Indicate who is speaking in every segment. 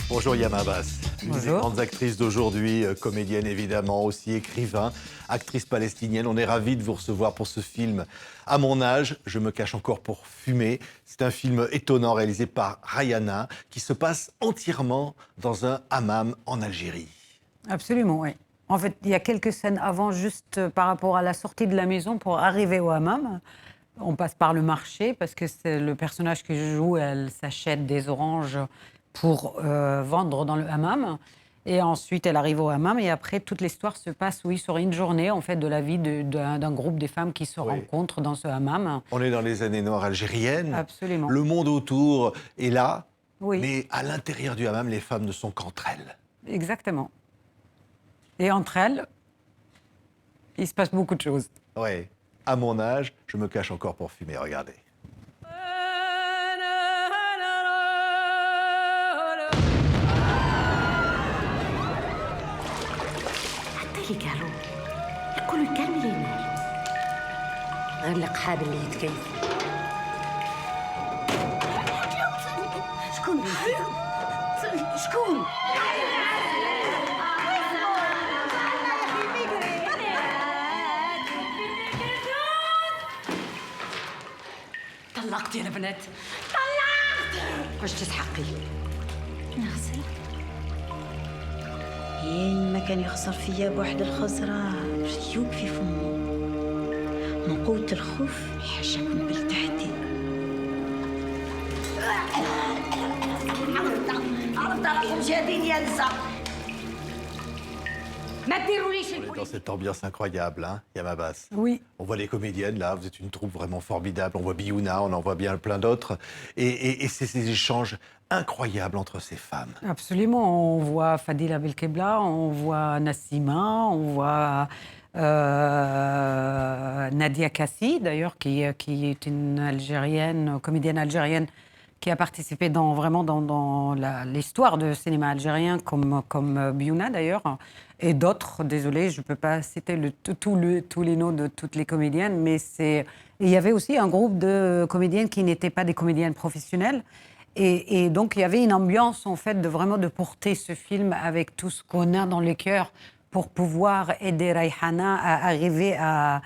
Speaker 1: Bonjour Yama Abbas, l'une des
Speaker 2: Bonjour.
Speaker 1: grandes actrices d'aujourd'hui, comédienne évidemment, aussi écrivain, actrice palestinienne. On est ravis de vous recevoir pour ce film À mon âge, je me cache encore pour fumer. C'est un film étonnant réalisé par Rayana qui se passe entièrement dans un hammam en Algérie.
Speaker 2: Absolument, oui. En fait, il y a quelques scènes avant, juste par rapport à la sortie de la maison pour arriver au hammam. On passe par le marché parce que c'est le personnage que je joue, elle s'achète des oranges pour vendre dans le hammam. Et ensuite, elle arrive au hammam et après, toute l'histoire se passe, oui, sur une journée, en fait, de la vie d'un groupe des femmes qui se
Speaker 1: Oui.
Speaker 2: rencontrent dans ce hammam.
Speaker 1: On est dans les années noires algériennes.
Speaker 2: Absolument.
Speaker 1: Le monde autour est là,
Speaker 2: Oui,
Speaker 1: mais à l'intérieur du hammam, les femmes ne sont qu'entre elles.
Speaker 2: exactement. Et entre elles, il se passe beaucoup de choses.
Speaker 1: Oui, à mon âge, je me cache encore pour fumer, regardez.
Speaker 3: حتى اللي قالوا يقولوا الكامل ينال غير القحاب اللي يتكيف شكون شكون طلقت يا البنات طلقت واش تسحقي نغسل
Speaker 4: ما كان يخسر فيا بواحد الخزرة ريوب في فمو من قوة الخوف حاشاكم بالتحدي
Speaker 3: عرفت فيهم جادين يا نسا ما ديروليش
Speaker 1: On est dans cette ambiance incroyable, hein, Yama Abbas.
Speaker 2: Oui.
Speaker 1: On voit les comédiennes, là, vous êtes une troupe vraiment formidable. On voit Biouna, on en voit bien plein d'autres. Et c'est ces échanges incroyables entre ces femmes.
Speaker 2: Absolument. On voit Fadila Belkebla, on voit Nassima, on voit Nadia Kassi, d'ailleurs, qui est une Algérienne, comédienne algérienne, qui a participé vraiment dans l'histoire du cinéma algérien, comme Biouna, d'ailleurs, et d'autres. Désolée, je ne peux pas citer tous les noms de toutes les comédiennes, mais il y avait aussi un groupe de comédiennes qui n'étaient pas des comédiennes professionnelles. Et donc, il y avait une ambiance, en fait, de porter ce film avec tout ce qu'on a dans le cœur pour pouvoir aider Rayhana à arriver à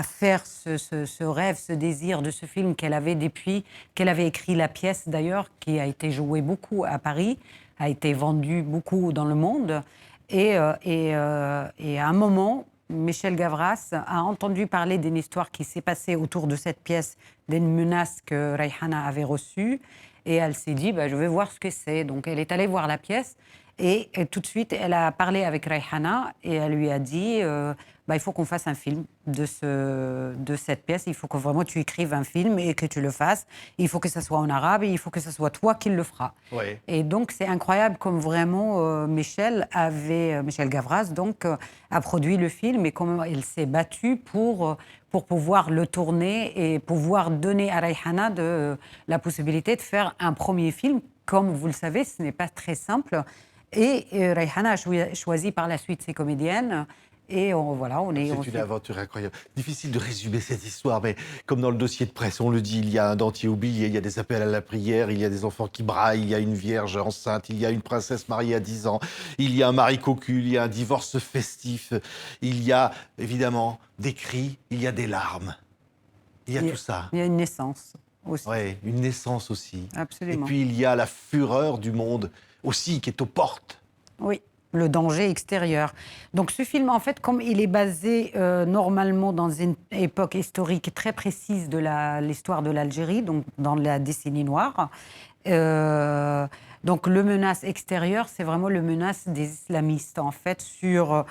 Speaker 2: faire ce rêve, ce désir de ce film qu'elle avait depuis qu'elle avait écrit la pièce, d'ailleurs, qui a été jouée beaucoup à Paris, a été vendue beaucoup dans le monde. Et à un moment, Michel Gavras a entendu parler d'une histoire qui s'est passée autour de cette pièce, d'une menace que Rayhana avait reçue. Et elle s'est dit, je vais voir ce que c'est. Donc, elle est allée voir la pièce et tout de suite, elle a parlé avec Rayhana et elle lui a dit, il faut qu'on fasse un film de cette pièce. Il faut que vraiment tu écrives un film et que tu le fasses. Il faut que ça soit en arabe et il faut que ce soit toi qui le feras.
Speaker 1: Oui.
Speaker 2: Et donc, c'est incroyable comme vraiment Michel Gavras, donc, a produit le film et comment il s'est battu pour pouvoir le tourner et pouvoir donner à Rayhana la possibilité de faire un premier film. Comme vous le savez, ce n'est pas très simple. Et Rayhana a choisi par la suite ses comédiennes. Et on est...
Speaker 1: C'est une aventure incroyable. Difficile de résumer cette histoire, mais comme dans le dossier de presse, on le dit, il y a un dentier oublié, il y a des appels à la prière, il y a des enfants qui braillent, il y a une vierge enceinte, il y a une princesse mariée à 10 ans, il y a un mari cocu, il y a un divorce festif, il y a évidemment des cris, il y a des larmes. Il y a tout ça.
Speaker 2: Il y a une naissance aussi.
Speaker 1: Oui, une naissance aussi.
Speaker 2: Absolument.
Speaker 1: Et puis il y a la fureur du monde aussi qui est aux portes.
Speaker 2: Oui, le danger extérieur. Donc ce film, en fait, comme il est basé normalement dans une époque historique très précise de l'histoire de l'Algérie, donc dans la décennie noire, donc le menace extérieure, c'est vraiment le menace des islamistes, en fait, sur...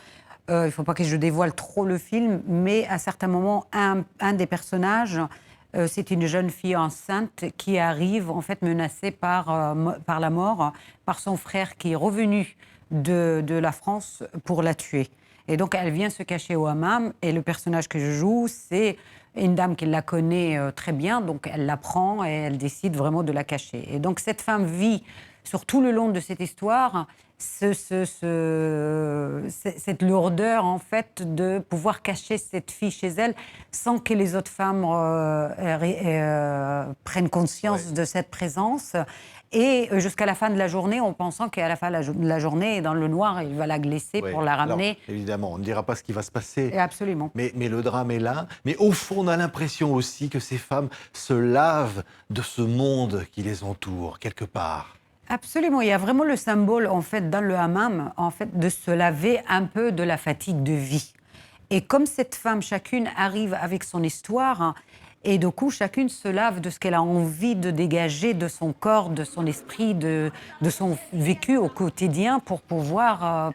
Speaker 2: il ne faut pas que je dévoile trop le film, mais à certains moments, un des personnages... c'est une jeune fille enceinte qui arrive en fait menacée par la mort par son frère qui est revenu de la France pour la tuer. Et donc elle vient se cacher au hammam et le personnage que je joue, c'est une dame qui la connaît très bien, donc elle la prend et elle décide vraiment de la cacher. Et donc cette femme vit sur tout le long de cette histoire, cette lourdeur, en fait, de pouvoir cacher cette fille chez elle sans que les autres femmes prennent conscience de cette présence. Et jusqu'à la fin de la journée, en pensant qu'à la fin de la journée, dans le noir, il va la glisser pour la ramener.
Speaker 1: Alors, évidemment, on ne dira pas ce qui va se passer.
Speaker 2: Et absolument.
Speaker 1: Mais le drame est là. Mais au fond, on a l'impression aussi que ces femmes se lavent de ce monde qui les entoure, quelque part.
Speaker 2: Absolument. Il y a vraiment le symbole, en fait, dans le hammam, en fait, de se laver un peu de la fatigue de vie. Et comme cette femme, chacune arrive avec son histoire, et du coup, chacune se lave de ce qu'elle a envie de dégager de son corps, de son esprit, de son vécu au quotidien pour pouvoir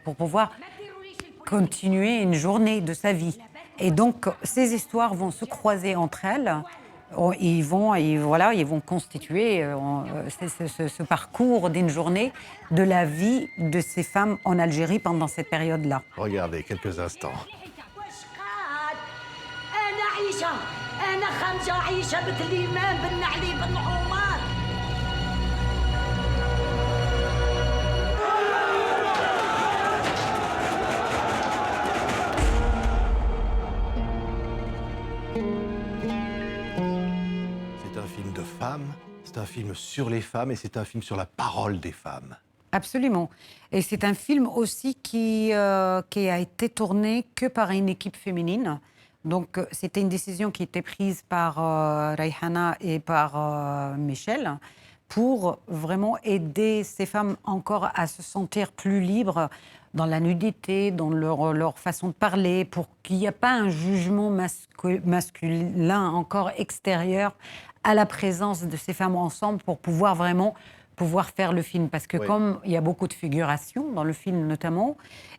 Speaker 2: continuer une journée de sa vie. Et donc, ces histoires vont se croiser entre elles. Ils vont constituer ce parcours d'une journée de la vie de ces femmes en Algérie pendant cette période-là.
Speaker 1: Regardez, quelques instants. C'est un film de femmes, c'est un film sur les femmes et c'est un film sur la parole des femmes.
Speaker 2: Absolument. Et c'est un film aussi qui a été tourné que par une équipe féminine. Donc, c'était une décision qui était prise par Rayhana et par Michel pour vraiment aider ces femmes encore à se sentir plus libres dans la nudité, dans leur façon de parler, pour qu'il n'y ait pas un jugement masculin encore extérieur à la présence de ces femmes ensemble pour pouvoir faire le film. Parce que comme il y a beaucoup de figurations dans le film notamment,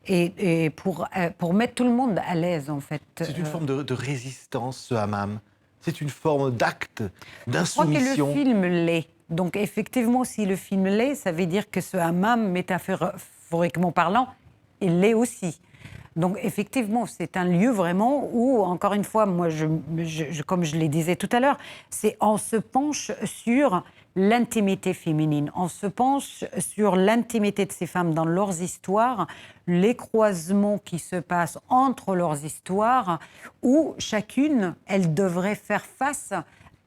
Speaker 2: et pour mettre tout le monde à l'aise, en fait.
Speaker 1: C'est une forme de résistance, ce hammam. C'est une forme d'acte, d'insoumission.
Speaker 2: Je crois que le film l'est. Donc effectivement, si le film l'est, ça veut dire que ce hammam, métaphoriquement parlant, il l'est aussi. Donc effectivement, c'est un lieu vraiment où, encore une fois, moi, comme je le disais tout à l'heure, on se penche sur l'intimité féminine, on se penche sur l'intimité de ces femmes dans leurs histoires, les croisements qui se passent entre leurs histoires, où chacune, elle devrait faire face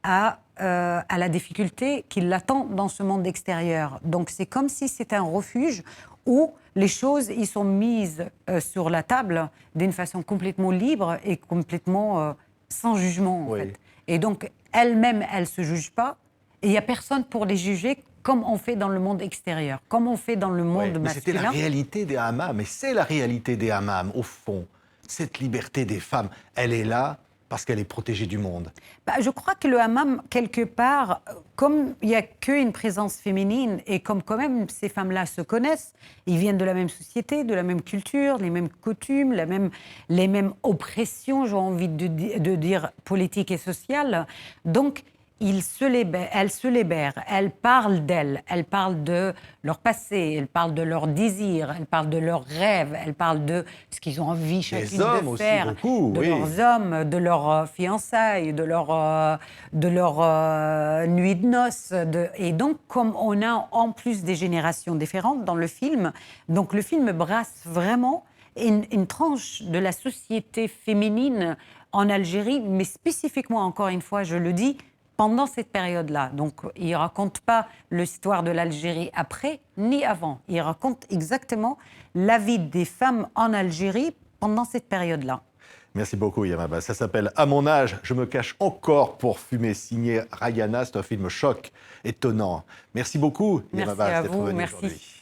Speaker 2: à la difficulté qui l'attend dans ce monde extérieur. Donc c'est comme si c'était un refuge où les choses y sont mises sur la table d'une façon complètement libre et complètement sans jugement, en fait. Et donc, elles-mêmes, elles ne se jugent pas. Et il n'y a personne pour les juger comme on fait dans le monde extérieur, comme on fait dans le monde masculin.
Speaker 1: C'était la réalité des hammams, et c'est la réalité des hammams, au fond. Cette liberté des femmes, elle est là parce qu'elle est protégée du monde.
Speaker 2: Je crois que le hammam, quelque part, comme il n'y a qu'une présence féminine, et comme quand même ces femmes-là se connaissent, ils viennent de la même société, de la même culture, les mêmes coutumes, les mêmes oppressions, j'ai envie de dire, politiques et sociales. Donc, elles se libèrent, elles parlent d'elles, elles parlent de leur passé, elles parlent de leurs désirs, elles parlent de leurs rêves, elles parlent de ce qu'ils ont envie chacune de faire, leurs hommes, de leurs fiançailles, de leur nuit de noces. Et donc, comme on a en plus des générations différentes dans le film, donc le film brasse vraiment une tranche de la société féminine en Algérie, mais spécifiquement, encore une fois, je le dis, pendant cette période-là. Donc, il ne raconte pas l'histoire de l'Algérie après ni avant. Il raconte exactement la vie des femmes en Algérie pendant cette période-là.
Speaker 1: Merci beaucoup, Yamaba. Ça s'appelle « À mon âge, je me cache encore pour fumer », signé Rayhana. C'est un film choc, étonnant. Merci beaucoup, Yamaba, d'être venu aujourd'hui.